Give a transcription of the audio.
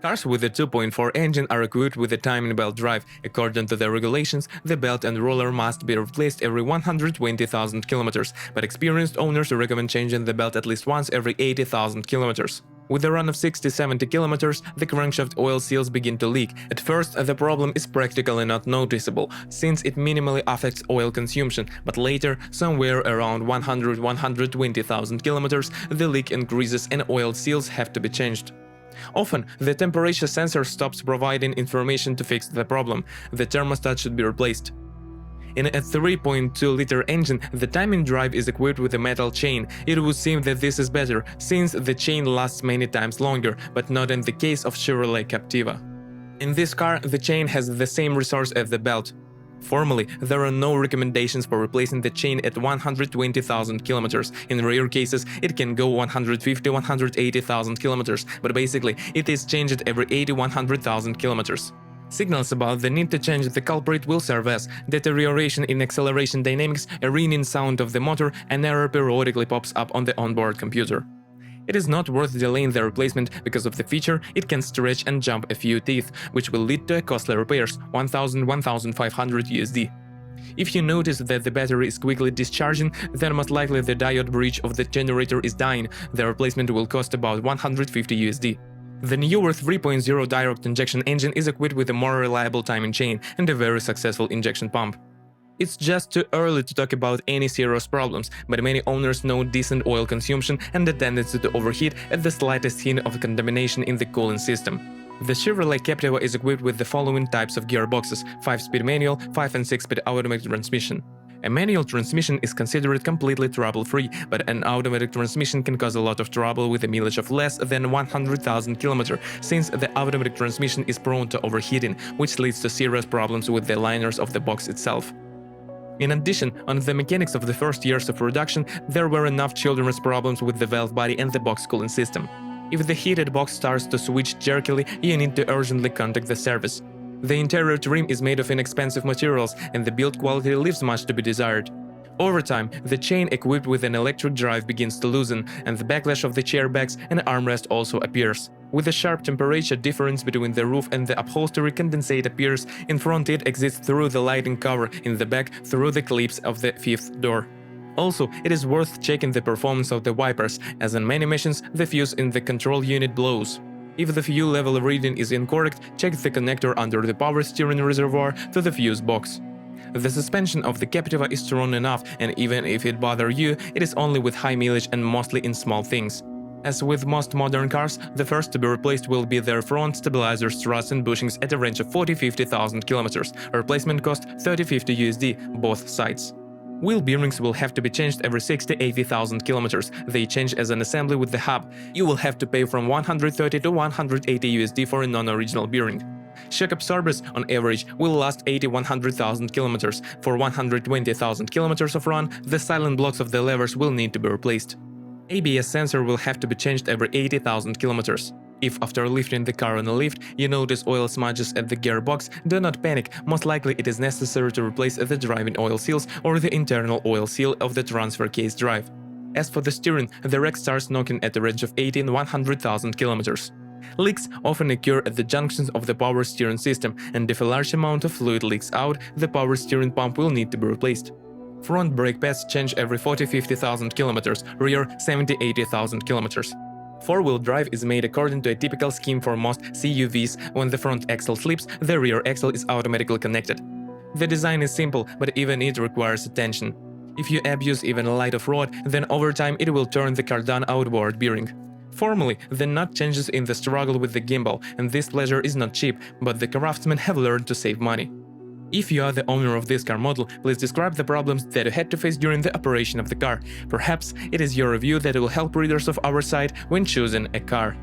Cars with a 2.4 engine are equipped with a timing belt drive. According to the regulations, the belt and roller must be replaced every 120,000 kilometers, but experienced owners recommend changing the belt at least once every 80,000 kilometers. With a run of 60-70 kilometers, the crankshaft oil seals begin to leak. At first, the problem is practically not noticeable, since it minimally affects oil consumption, but later, somewhere around 100-120,000 kilometers, the leak increases and oil seals have to be changed. Often, the temperature sensor stops providing information to fix the problem. The thermostat should be replaced. In a 3.2-liter engine, the timing drive is equipped with a metal chain. It would seem that this is better, since the chain lasts many times longer, but not in the case of Chevrolet Captiva. In this car, the chain has the same resource as the belt. Formally, there are no recommendations for replacing the chain at 120,000 kilometers. In rare cases, it can go 150-180,000 kilometers, but basically, it is changed every 80-100,000 kilometers. Signals about the need to change the culprit will serve as deterioration in acceleration dynamics, a ringing sound of the motor, an error periodically pops up on the onboard computer. It is not worth delaying the replacement because of the feature, it can stretch and jump a few teeth, which will lead to costly repairs, $1,000–1,500 USD. If you notice that the battery is quickly discharging, then most likely the diode bridge of the generator is dying. The replacement will cost about $150 USD. The newer 3.0 direct injection engine is equipped with a more reliable timing chain and a very successful injection pump. It's just too early to talk about any serious problems, but many owners know decent oil consumption and the tendency to overheat at the slightest hint of contamination in the cooling system. The Chevrolet Captiva is equipped with the following types of gearboxes: 5-speed manual, 5- and 6-speed automatic transmission. A manual transmission is considered completely trouble-free, but an automatic transmission can cause a lot of trouble with a mileage of less than 100,000 km, since the automatic transmission is prone to overheating, which leads to serious problems with the liners of the box itself. In addition, on the mechanics of the first years of production, there were enough children's problems with the valve body and the box cooling system. If the heated box starts to switch jerkily, you need to urgently contact the service. The interior trim is made of inexpensive materials, and the build quality leaves much to be desired. Over time, the chain equipped with an electric drive begins to loosen, and the backlash of the chair backs and armrest also appears. With a sharp temperature difference between the roof and the upholstery, condensate appears. In front it exists through the lighting cover, in the back through the clips of the fifth door. Also, it is worth checking the performance of the wipers, as in many machines the fuse in the control unit blows. If the fuel level reading is incorrect, check the connector under the power steering reservoir to the fuse box. The suspension of the Captiva is strong enough, and even if it bothers you, it is only with high mileage and mostly in small things. As with most modern cars, the first to be replaced will be their front stabilizers, struts and bushings at a range of 40–50,000 km. Replacement cost $30–50 USD, both sides. Wheel bearings will have to be changed every 60–80,000 km. They change as an assembly with the hub. You will have to pay from $130–180 USD for a non-original bearing. Shock absorbers, on average, will last 80–100,000 km. For 120,000 km of run, the silent blocks of the levers will need to be replaced. ABS sensor will have to be changed every 80,000 km. If after lifting the car on a lift, you notice oil smudges at the gearbox, do not panic, most likely it is necessary to replace the driving oil seals or the internal oil seal of the transfer case drive. As for the steering, the rack starts knocking at a range of 80–100,000 km. Leaks often occur at the junctions of the power steering system, and if a large amount of fluid leaks out, the power steering pump will need to be replaced. Front brake pads change every 40–50,000 km, rear 70–80,000 km. Four-wheel drive is made according to a typical scheme for most CUVs. When the front axle slips, the rear axle is automatically connected. The design is simple, but even it requires attention. If you abuse even a light of rod, then over time it will turn the cardan outboard bearing. Formally, the nut changes in the struggle with the gimbal, and this pleasure is not cheap, but the craftsmen have learned to save money. If you are the owner of this car model, please describe the problems that you had to face during the operation of the car. Perhaps it is your review that will help readers of our site when choosing a car.